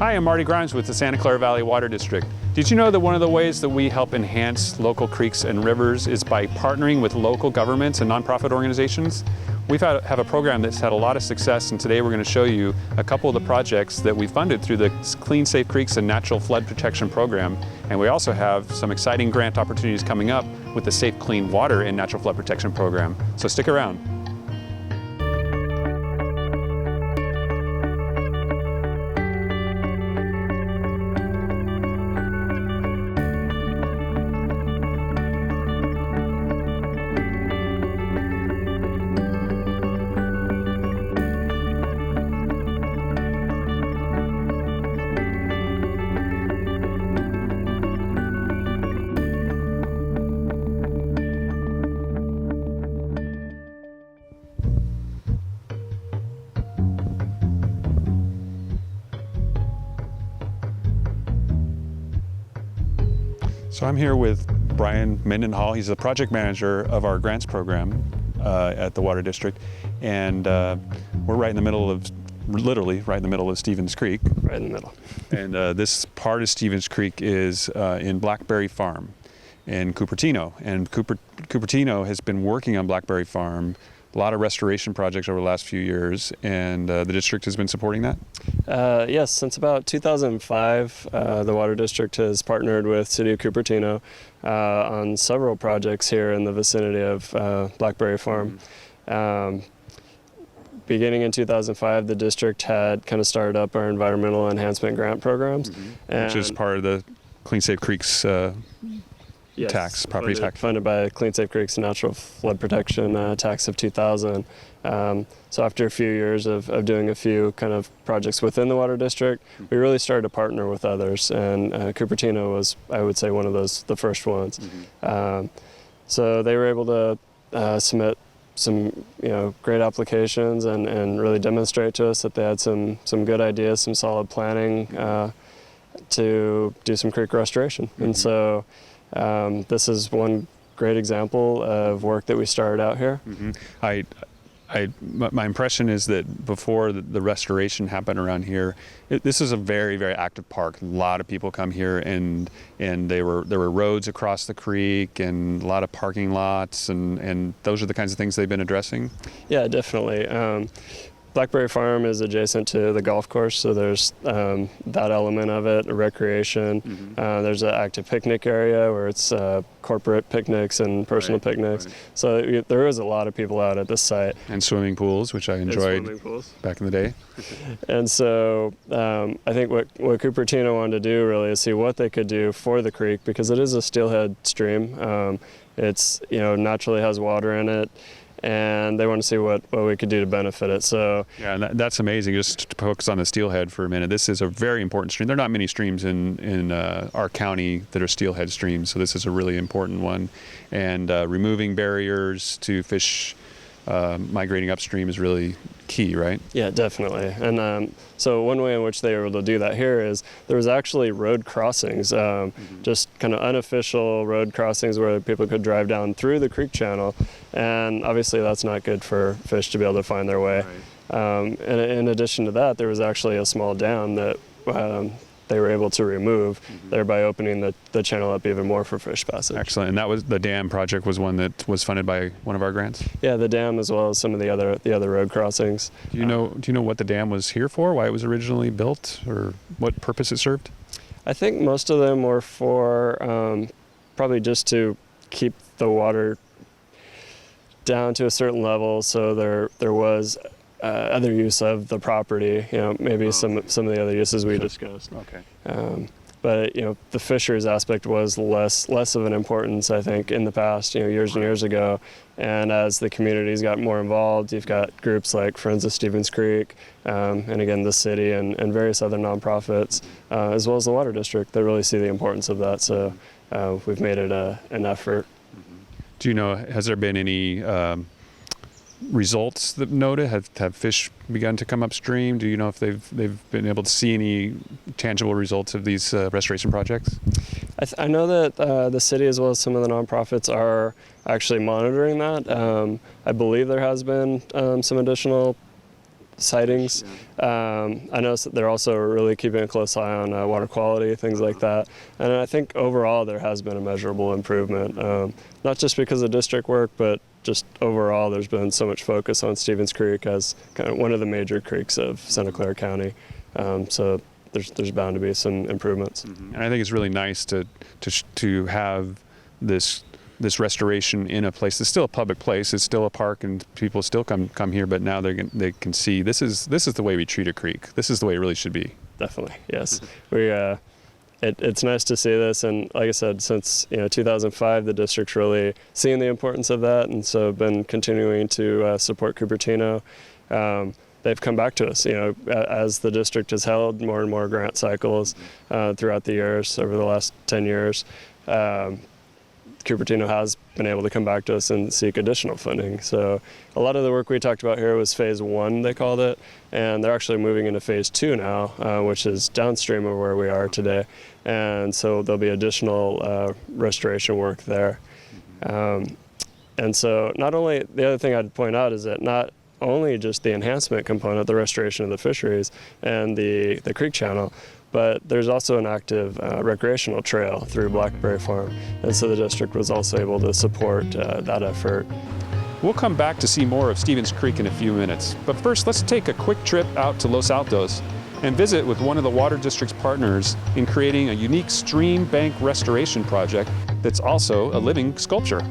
Hi, I'm Marty Grimes with the Santa Clara Valley Water District. Did you know that one of the ways that we help enhance local creeks and rivers is by partnering with local governments and nonprofit organizations? We have a program that's had a lot of success, and today we're going to show you a couple of the projects that we funded through the Clean Safe Creeks and Natural Flood Protection Program. And we also have some exciting grant opportunities coming up with the Safe Clean Water and Natural Flood Protection Program. So stick around. So I'm here with Brian Mendenhall. He's the project manager of our grants program at the Water District, and we're right in the middle of, literally right in the middle of Stevens Creek. Right in the middle. And this part of Stevens Creek is in Blackberry Farm in Cupertino, and Cupertino has been working on Blackberry Farm, a lot of restoration projects over the last few years, and the district has been supporting that? Yes, since about 2005, the Water District has partnered with City of Cupertino on several projects here in the vicinity of Blackberry Farm. Beginning in 2005, the district had kind of started up our environmental enhancement grant programs. Which is part of the Clean Safe Creeks tax, property tax. Funded by Clean Safe Creeks and Natural Flood Protection tax of 2000. So after a few years of doing a few kind of projects within the Water District, we really started to partner with others, and Cupertino was, I would say, one of those, the first ones. So they were able to submit some great applications and really demonstrate to us that they had some good ideas, some solid planning to do some creek restoration. And so this is one great example of work that we started out here. My impression is that before the restoration happened around here, this is a very, very active park. A lot of people come here, and there were roads across the creek and a lot of parking lots, and those are the kinds of things they've been addressing? Yeah, definitely. Blackberry Farm is adjacent to the golf course, so there's that element of it, recreation. There's an active picnic area where it's corporate picnics and personal picnics. So there is a lot of people out at this site. And swimming pools, which I enjoyed back in the day. And so I think what Cupertino wanted to do really is see what they could do for the creek, because it is a steelhead stream. It's naturally has water in it, and they want to see what we could do to benefit it. So yeah, and that's amazing. Just to focus on the steelhead for a minute, this is a very important stream. There are not many streams in our county that are steelhead streams, so this is a really important one. And removing barriers to fish migrating upstream is really key, right? Yeah, definitely. And so one way in which they were able to do that here is there was actually road crossings, just kind of unofficial road crossings where people could drive down through the creek channel, and obviously that's not good for fish to be able to find their way. And in addition to that, there was actually a small dam that they were able to remove, thereby opening the channel up even more for fish passage. Excellent. And that was the dam project was one that was funded by one of our grants? Yeah, the dam as well as some of the other road crossings. Do you know what the dam was here for, why it was originally built, or what purpose it served? I think most of them were for probably just to keep the water down to a certain level, so there was other use of the property, maybe some of the other uses we discussed. Okay. But the fisheries aspect was less of an importance, I think, in the past, years and years ago. And as the communities got more involved, you've got groups like Friends of Stevens Creek, and again the city and various other nonprofits, as well as the Water District, that really see the importance of that. So we've made it an effort. Do you know, has there been any results that noted? Have fish begun to come upstream? Do you know if they've been able to see any tangible results of these restoration projects? I know that the city as well as some of the nonprofits are actually monitoring that. I believe there has been some additional sightings. I know they're also really keeping a close eye on water quality, things like that. And I think overall there has been a measurable improvement, not just because of district work, but just overall there's been so much focus on Stevens Creek as kind of one of the major creeks of Santa Clara County. So there's bound to be some improvements. And I think it's really nice to have this restoration in a place that's still a public place. It's still a park, and people still come here. But now they can see this is the way we treat a creek. This is the way it really should be. Definitely, yes. It's nice to see this, and like I said, since 2005, the district's really seen the importance of that, and so been continuing to support Cupertino. They've come back to us, as the district has held more and more grant cycles throughout the years, over the last 10 years. Cupertino has been able to come back to us and seek additional funding. So a lot of the work we talked about here was phase 1, they called it, and they're actually moving into phase 2 now, which is downstream of where we are today. And so there'll be additional restoration work there. And so not only, the other thing I'd point out is that not only just the enhancement component, the restoration of the fisheries and the creek channel, but there's also an active recreational trail through Blackberry Farm. And so the district was also able to support that effort. We'll come back to see more of Stevens Creek in a few minutes. But first, let's take a quick trip out to Los Altos and visit with one of the Water District's partners in creating a unique stream bank restoration project that's also a living sculpture.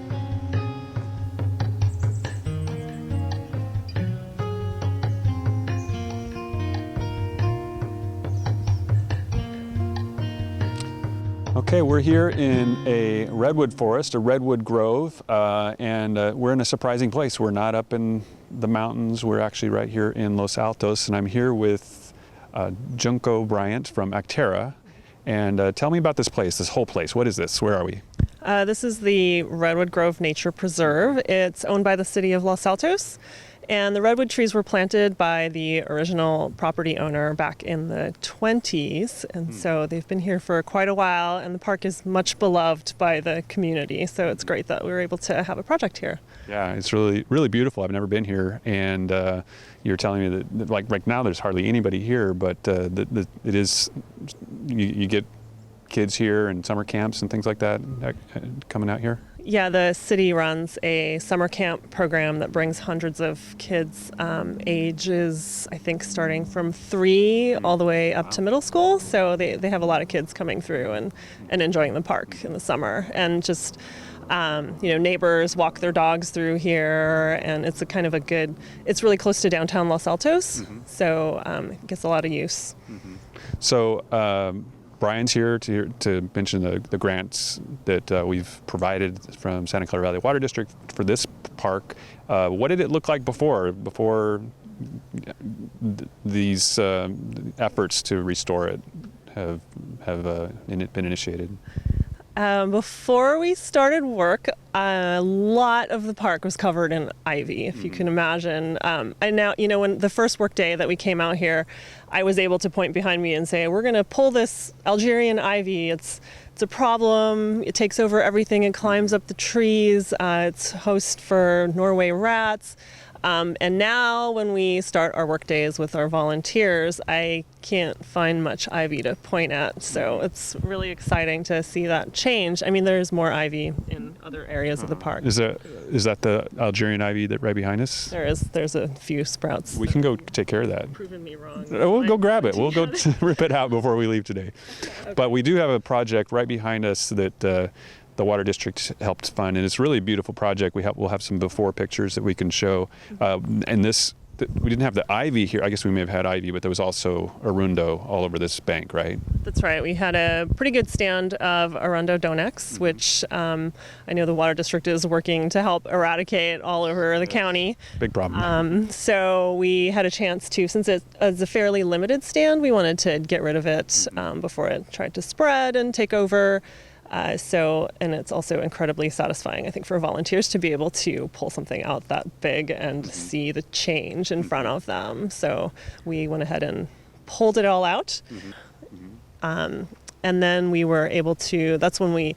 Okay, we're here in a redwood forest, a redwood grove, and we're in a surprising place. We're not up in the mountains. We're actually right here in Los Altos, and I'm here with Junko Bryant from Clara. And tell me about this place, this whole place. What is this? Where are we? This is the Redwood Grove Nature Preserve. It's owned by the city of Los Altos. And the redwood trees were planted by the original property owner back in the 20s. And so they've been here for quite a while, and the park is much beloved by the community. So it's great that we were able to have a project here. Yeah, it's really, really beautiful. I've never been here. And you're telling me that like right now there's hardly anybody here, but it is, you get kids here and summer camps and things like that coming out here? Yeah, the city runs a summer camp program that brings hundreds of kids, ages, I think, starting from 3 all the way up to middle school. So they have a lot of kids coming through and enjoying the park in the summer. And just, neighbors walk their dogs through here. And it's it's really close to downtown Los Altos. So it gets a lot of use. So, Brian's here to mention the grants that we've provided from Santa Clara Valley Water District for this park. What did it look like before these efforts to restore it have been initiated? Before we started work, a lot of the park was covered in ivy, if you can imagine. And now, when the first work day that we came out here, I was able to point behind me and say, we're going to pull this Algerian ivy. It's a problem. It takes over everything. It climbs up the trees. It's host for Norway rats. And now when we start our work days with our volunteers, I can't find much ivy to point at. So it's really exciting to see that change. I mean, there's more ivy in other areas of the park. Is that the Algerian ivy that right behind us? There's a few sprouts. We can go take care of that. Proven me wrong. We'll go grab it. We'll go rip it out before we leave today. Okay. But we do have a project right behind us that the Water District helped fund, and it's a really beautiful project. We'll have some before pictures that we can show. And we didn't have the ivy here. I guess we may have had ivy, but there was also arundo all over this bank, right? That's right. We had a pretty good stand of arundo donax, which I know the Water District is working to help eradicate all over the county. Big problem. So we had a chance to, since it's a fairly limited stand, we wanted to get rid of it before it tried to spread and take over. And it's also incredibly satisfying, I think, for volunteers to be able to pull something out that big and see the change in front of them. So we went ahead and pulled it all out. And then we were able to, that's when we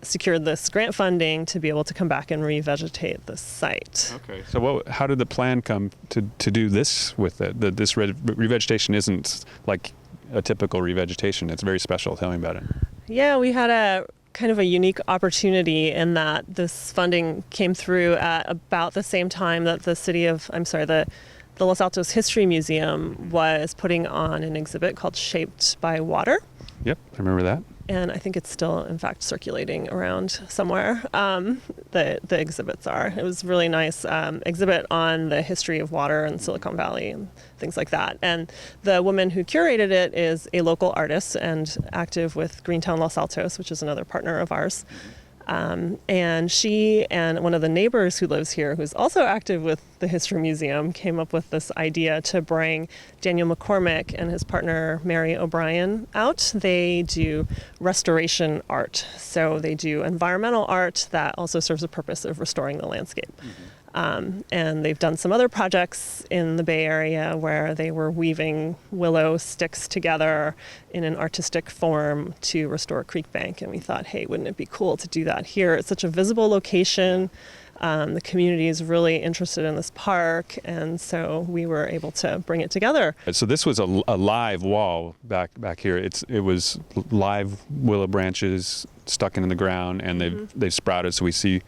secured this grant funding to be able to come back and revegetate the site. Okay. So how did the plan come to do this with it? This revegetation isn't like a typical revegetation. It's very special. Tell me about it. Yeah, we had a kind of a unique opportunity in that this funding came through at about the same time that the Los Altos History Museum was putting on an exhibit called Shaped by Water. Yep, I remember that. And I think it's still, in fact, circulating around somewhere. The exhibits are. It was a really nice exhibit on the history of water in Silicon Valley and things like that. And the woman who curated it is a local artist and active with Greentown Los Altos, which is another partner of ours. And she and one of the neighbors who lives here, who's also active with the History Museum, came up with this idea to bring Daniel McCormick and his partner Mary O'Brien out. They do restoration art. So they do environmental art that also serves a purpose of restoring the landscape. And they've done some other projects in the Bay Area where they were weaving willow sticks together in an artistic form to restore a creek bank. And we thought, hey, wouldn't it be cool to do that here? It's such a visible location. The community is really interested in this park. And so we were able to bring it together. So this was a live wall back here. It was live willow branches stuck into the ground, and they've sprouted. So we see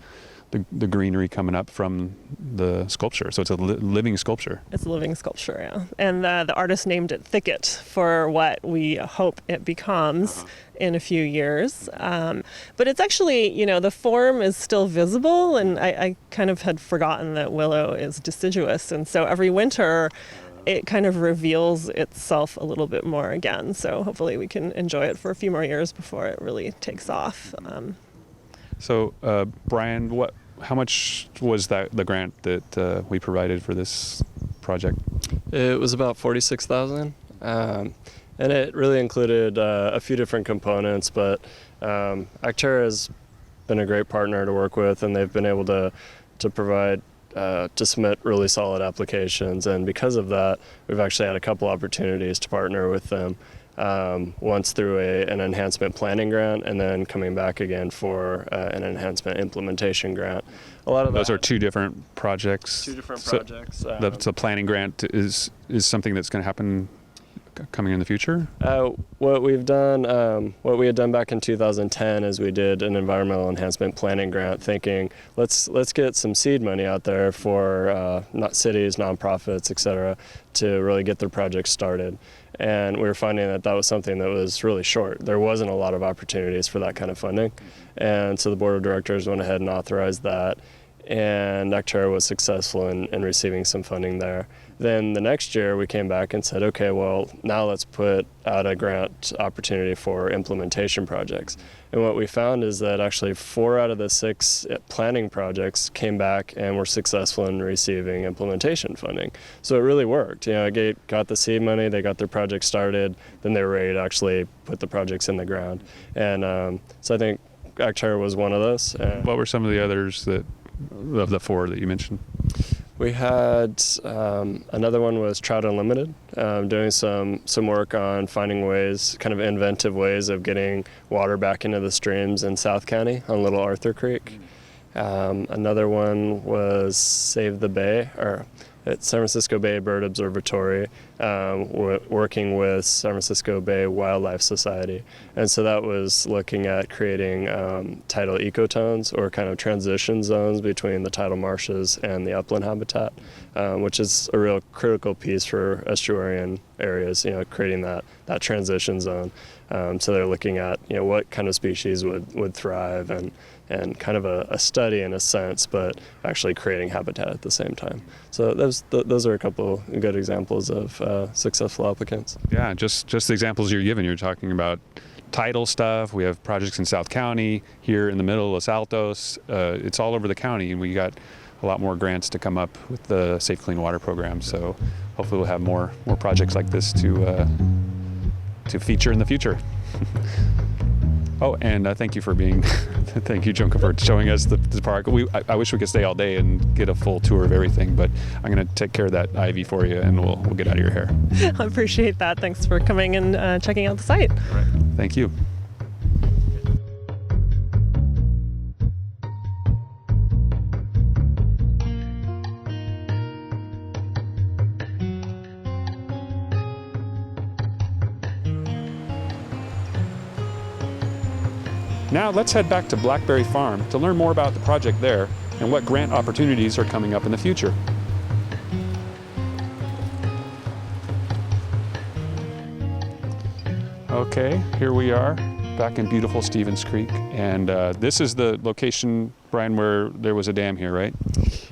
the greenery coming up from the sculpture. So it's a living sculpture. It's a living sculpture, yeah. And the artist named it Thicket for what we hope it becomes in a few years. But it's actually, the form is still visible, and I kind of had forgotten that willow is deciduous. And so every winter, it kind of reveals itself a little bit more again. So hopefully we can enjoy it for a few more years before it really takes off. So, Brian, how much was the grant that we provided for this project? It was about $46,000, and it really included a few different components. But Acterra has been a great partner to work with, and they've been able to provide to submit really solid applications. And because of that, we've actually had a couple opportunities to partner with them. Once through an enhancement planning grant, and then coming back again for an enhancement implementation grant. A lot of those are two different projects. Two different projects. The planning grant is something that's going to happen coming in the future. What we had done back in 2010 is we did an environmental enhancement planning grant, thinking let's get some seed money out there for not cities, nonprofits, etc., to really get their projects started. And we were finding that was something that was really short. There wasn't a lot of opportunities for that kind of funding. And so the board of directors went ahead and authorized that. And Acterra was successful in receiving some funding there. Then the next year we came back and said, okay, well, now let's put out a grant opportunity for implementation projects. And what we found is that actually 4 out of the 6 planning projects came back and were successful in receiving implementation funding. So it really worked. It got the seed money, they got their project started, then they were ready to actually put the projects in the ground. And so I think Acterra was one of those. What were some of the others of the 4 that you mentioned? We had another one was Trout Unlimited, doing some work on finding ways, kind of inventive ways of getting water back into the streams in South County on Little Arthur Creek. Another one was Save the Bay, or at San Francisco Bay Bird Observatory, working with San Francisco Bay Wildlife Society. And so that was looking at creating tidal ecotones, or kind of transition zones between the tidal marshes and the upland habitat, which is a real critical piece for estuarine areas, creating that transition zone. So they're looking at what kind of species would thrive, and kind of a study in a sense, but actually creating habitat at the same time. So those are a couple good examples of successful applicants. Yeah, just the examples you're giving. You're talking about tidal stuff. We have projects in South County, here in the middle of Los Altos. It's all over the county, and we got a lot more grants to come up with the Safe Clean Water program. So hopefully we'll have more projects like this to feature in the future. Oh, and thank you for thank you, Junka, for showing us the park. I wish we could stay all day and get a full tour of everything, but I'm going to take care of that ivy for you, and we'll get out of your hair. I appreciate that. Thanks for coming and checking out the site. All right. Thank you. Now let's head back to Blackberry Farm to learn more about the project there and what grant opportunities are coming up in the future. Okay, here we are back in beautiful Stevens Creek, and this is the location, Brian, where there was a dam here, right?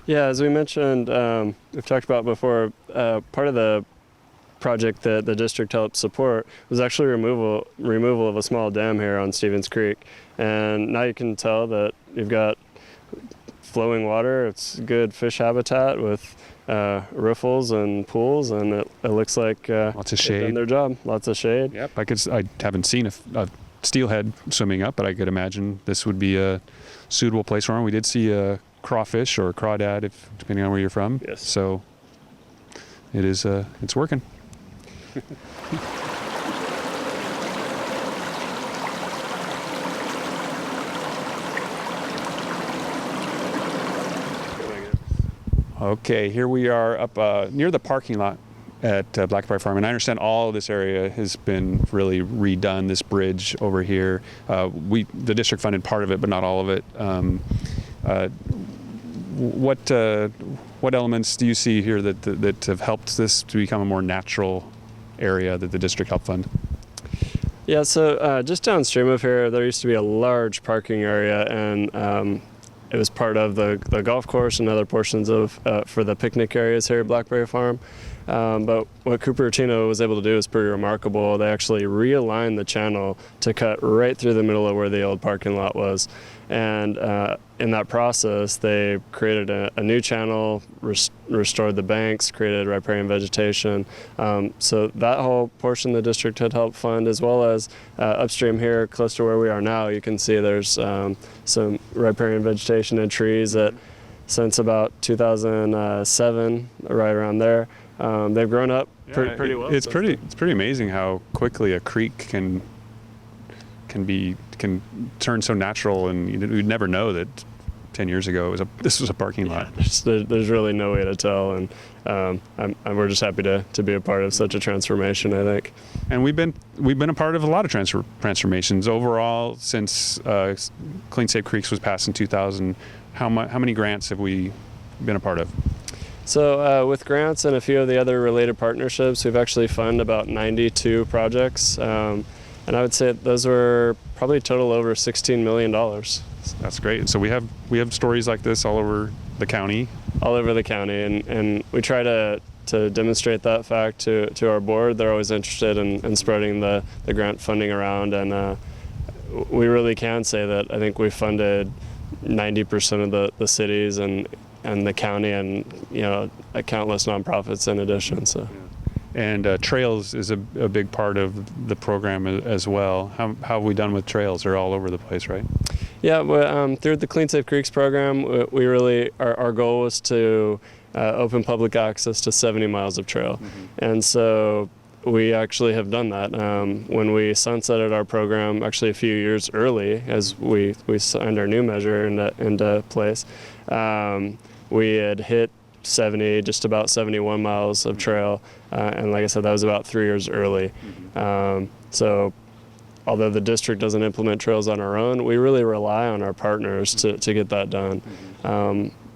Yeah, as we mentioned, we've talked about before, part of the project that the district helped support was actually removal of a small dam here on Stevens Creek. And now you can tell that you've got flowing water. It's good fish habitat with riffles and pools, and it looks like Lots of they've shade. done their job. Lots of shade. Yep. I haven't seen a steelhead swimming up, but I could imagine this would be a suitable place for them. We did see a crawfish or a crawdad, depending on where you're from. Yes. So it is. It's working. Okay, here we are up near the parking lot at Blackberry Farm, and I understand all of this area has been really redone. This bridge over here, the district funded part of it, but not all of it. What elements do you see here that have helped this to become a more natural area that the district helped fund? Yeah, so just downstream of here, there used to be a large parking area, and it was part of the golf course and other portions of for the picnic areas here at Blackberry Farm. But what Cupertino was able to do is pretty remarkable. They actually realigned the channel to cut right through the middle of where the old parking lot was. And in that process, they created a new channel, restored the banks, created riparian vegetation. So that whole portion the district had helped fund, as well as upstream here, close to where we are now, you can see there's some riparian vegetation and trees that since about 2007, right around there, they've grown up pretty well. It's pretty amazing how quickly a creek can turn so natural, and you'd never know that 10 years ago this was a parking lot. There's really no way to tell, and we're just happy to be a part of such a transformation, I think. And we've been a part of a lot of transformations overall since Clean Safe Creeks was passed in 2000. How many grants have we been a part of? So with grants and a few of the other related partnerships, we've actually funded about 92 projects. And I would say those were probably a total over $16 million. That's great. So we have stories like this all over the county. All over the county, and we try to demonstrate that fact to our board. They're always interested in spreading the grant funding around, and we really can say that I think we funded 90% of the cities and the county, and countless nonprofits in addition. So. And trails is a big part of the program as well. How have we done with trails? They're all over the place, right? Yeah, through the Clean Safe Creeks program, we really, our goal was to open public access to 70 miles of trail. Mm-hmm. And so we actually have done that. When we sunsetted our program, actually a few years early, as we signed our new measure into place, we had hit just about 71 miles of trail, and like I said, that was about 3 years early. So although the district doesn't implement trails on our own, we really rely on our partners to get that done.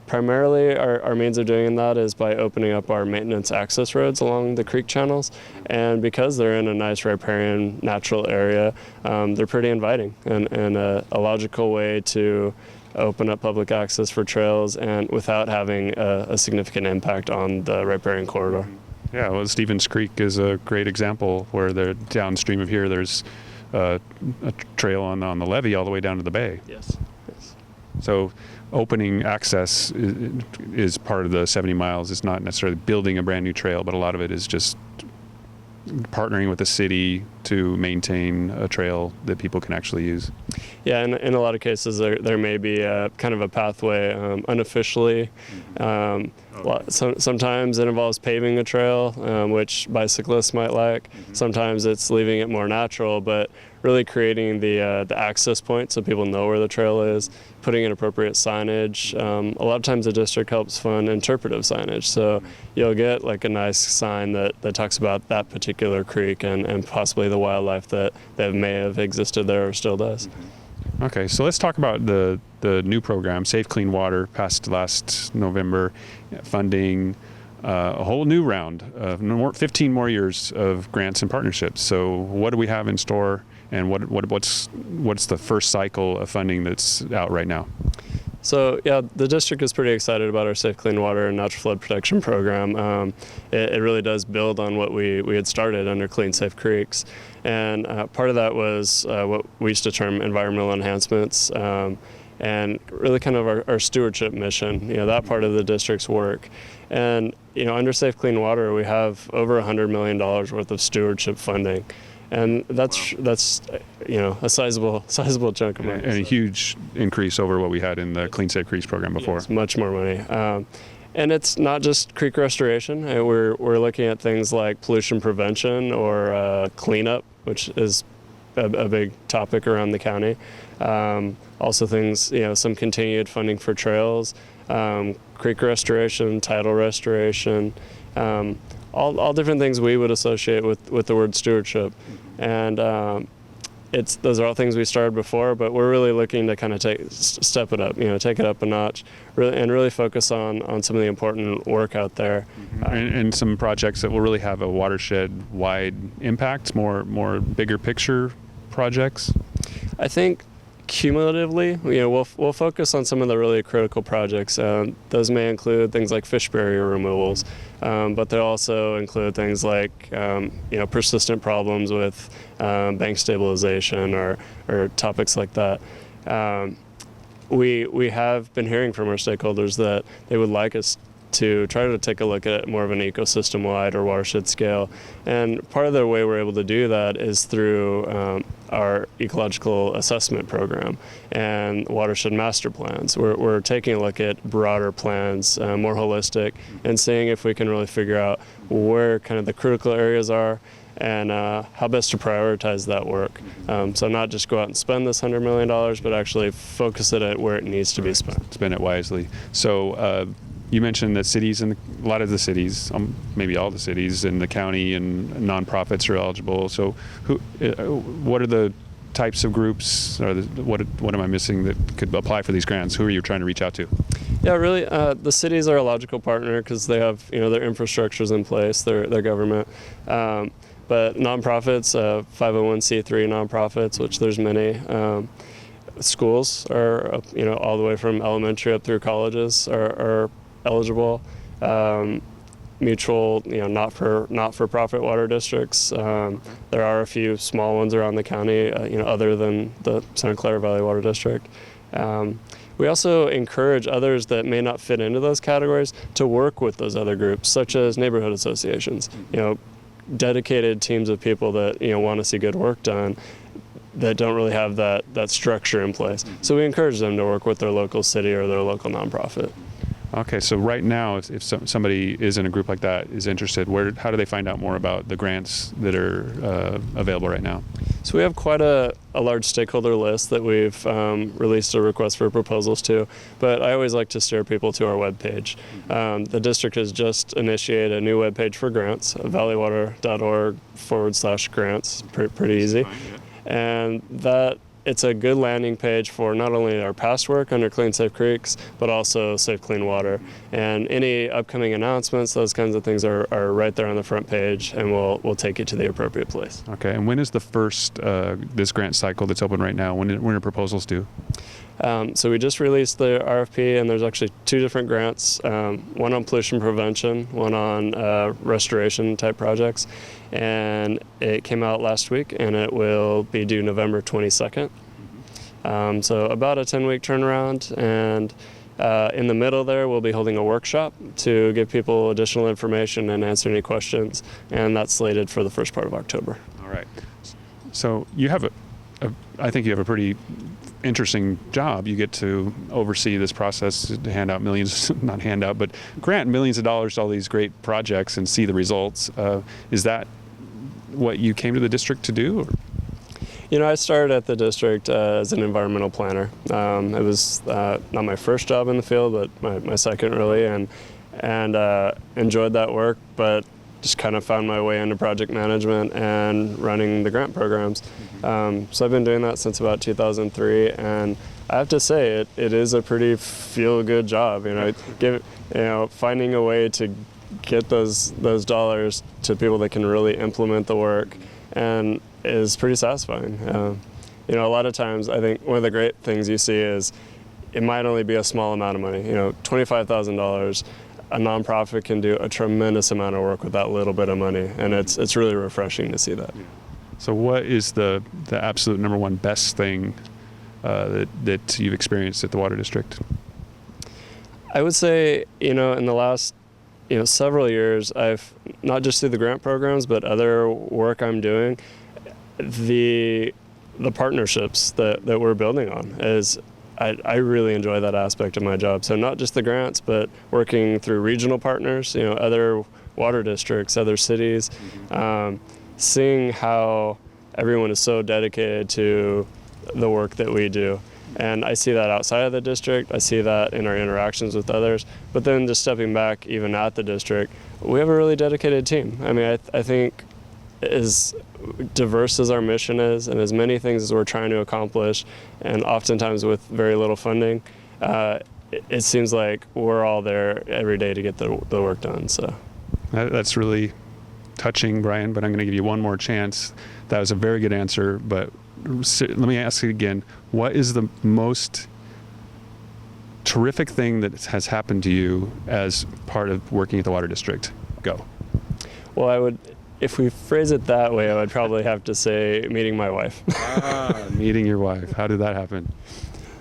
Primarily, our means of doing that is by opening up our maintenance access roads along the creek channels, and because they're in a nice riparian natural area, they're pretty inviting and a logical way to open up public access for trails and without having a significant impact on the riparian corridor. Yeah, well, Stevens Creek is a great example where they're downstream of here. There's a trail on the levee all the way down to the bay. Yes. So opening access is part of the 70 miles. It's not necessarily building a brand new trail, but a lot of it is just partnering with the city to maintain a trail that people can actually use. Yeah, in a lot of cases there may be a kind of a pathway unofficially. Sometimes it involves paving a trail, which bicyclists might like. Sometimes it's leaving it more natural, but really creating the access point so people know where the trail is, putting in appropriate signage. A lot of times the district helps fund interpretive signage, so you'll get like a nice sign that talks about that particular creek and possibly the wildlife that may have existed there or still does. Okay, so let's talk about the new program, Safe Clean Water, passed last November, funding a whole new round of 15 more years of grants and partnerships. So what do we have in store, and what's the first cycle of funding that's out right now? So yeah, the district is pretty excited about our Safe Clean Water and Natural Flood Protection Program. It really does build on what we had started under Clean Safe Creeks, and part of that was what we used to term environmental enhancements, and really kind of our stewardship mission. That part of the district's work, and under Safe Clean Water we have over $100 million worth of stewardship funding. And that's a sizable chunk of money. And a huge increase over what we had in the Clean Safe Creeks program before. Yes, much more money. And it's not just creek restoration. We're looking at things like pollution prevention or cleanup, which is a big topic around the county. Also things, some continued funding for trails, creek restoration, tidal restoration, all different things we would associate with the word stewardship. And those are all things we started before, but we're really looking to kind of step it up, take it up a notch, really focus on some of the important work out there. And some projects that will really have a watershed-wide impact, more bigger picture projects. I think cumulatively, we'll focus on some of the really critical projects. Those may include things like fish barrier removals, but they also include things like persistent problems with bank stabilization or topics like that. We have been hearing from our stakeholders that they would like us to try to take a look at more of an ecosystem-wide or watershed scale. And part of the way we're able to do that is through our ecological assessment program and watershed master plans. We're taking a look at broader plans, more holistic, and seeing if we can really figure out where kind of the critical areas are and how best to prioritize that work. So not just go out and spend this $100 million, but actually focus it at where it needs to be spent. Spend it wisely. So you mentioned that cities, and a lot of the cities, maybe all the cities in the county and nonprofits are eligible. So what are the types of groups, or what am I missing that could apply for these grants? Who are you trying to reach out to? Yeah, really, the cities are a logical partner because they have their infrastructures in place, their government. But nonprofits, 501c3 nonprofits, which there's many. Schools are, all the way from elementary up through colleges are eligible. Mutual, not-for-profit water districts. There are a few small ones around the county, other than the Santa Clara Valley Water District. We also encourage others that may not fit into those categories to work with those other groups, such as neighborhood associations. Dedicated teams of people that want to see good work done, that don't really have that structure in place. So we encourage them to work with their local city or their local nonprofit. Okay, so right now, if somebody is in a group like that, is interested, how do they find out more about the grants that are available right now? So we have quite a large stakeholder list that we've released a request for proposals to, but I always like to steer people to our webpage. The district has just initiated a new webpage for grants, valleywater.org/grants, pretty easy. And it's a good landing page for not only our past work under Clean Safe Creeks, but also Safe Clean Water. And any upcoming announcements, those kinds of things are right there on the front page, and we'll take you to the appropriate place. Okay, and when is the first, this grant cycle that's open right now? When are proposals due? So we just released the RFP, and there's actually two different grants, one on pollution prevention, one on restoration type projects. And it came out last week, and it will be due November 22nd. So about a 10-week turnaround, and in the middle there we'll be holding a workshop to give people additional information and answer any questions, and that's slated for the first part of October. All right. So you have I think you have a pretty interesting job. You get to oversee this process, to hand out millions, not hand out, but grant millions of dollars to all these great projects and see the results. Is that what you came to the district to do? Or? I started at the district as an environmental planner. It was not my first job in the field, but my second really, and enjoyed that work, but just kind of found my way into project management and running the grant programs. So I've been doing that since about 2003, and I have to say it is a pretty feel-good job. Finding a way to get those dollars to people that can really implement the work and is pretty satisfying. A lot of times I think one of the great things you see is it might only be a small amount of money. $25,000. A nonprofit can do a tremendous amount of work with that little bit of money, and it's really refreshing to see that. So what is the absolute number one best thing that you've experienced at the Water District? I would say, in the last several years, I've not just through the grant programs, but other work I'm doing, the partnerships that we're building on is I really enjoy that aspect of my job. So not just the grants, but working through regional partners, other water districts, other cities, seeing how everyone is so dedicated to the work that we do. And I see that outside of the district. I see that in our interactions with others. But then just stepping back, even at the district, we have a really dedicated team. I mean, I think as diverse as our mission is, and as many things as we're trying to accomplish, and oftentimes with very little funding, it seems like we're all there every day to get the work done. So That's really touching, Brian, but I'm going to give you one more chance. That was a very good answer, but let me ask you again. What is the most terrific thing that has happened to you as part of working at the Water District? Go. Well, if we phrase it that way, I would probably have to say meeting my wife. Meeting your wife. How did that happen?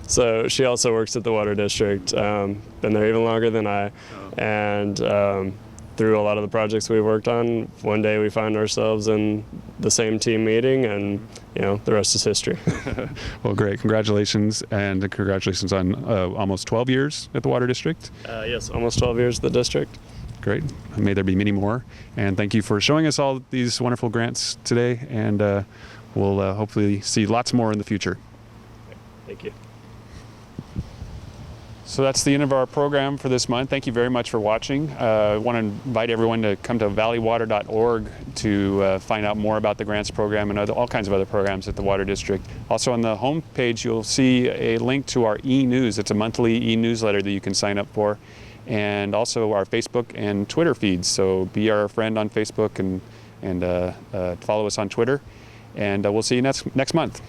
So she also works at the Water District, been there even longer than I, and through a lot of the projects we worked on, one day we found ourselves in the same team meeting, and the rest is history. Well, great. Congratulations, and congratulations on almost 12 years at the Water District. Yes, almost 12 years at the district. Great. May there be many more. And thank you for showing us all these wonderful grants today, and we'll hopefully see lots more in the future. Thank you. So that's the end of our program for this month. Thank you very much for watching. I want to invite everyone to come to valleywater.org to find out more about the grants program and all kinds of other programs at the Water District. Also on the home page, you'll see a link to our e-news. It's a monthly e-newsletter that you can sign up for, and also our Facebook and Twitter feeds. So be our friend on Facebook and follow us on Twitter. And we'll see you next month.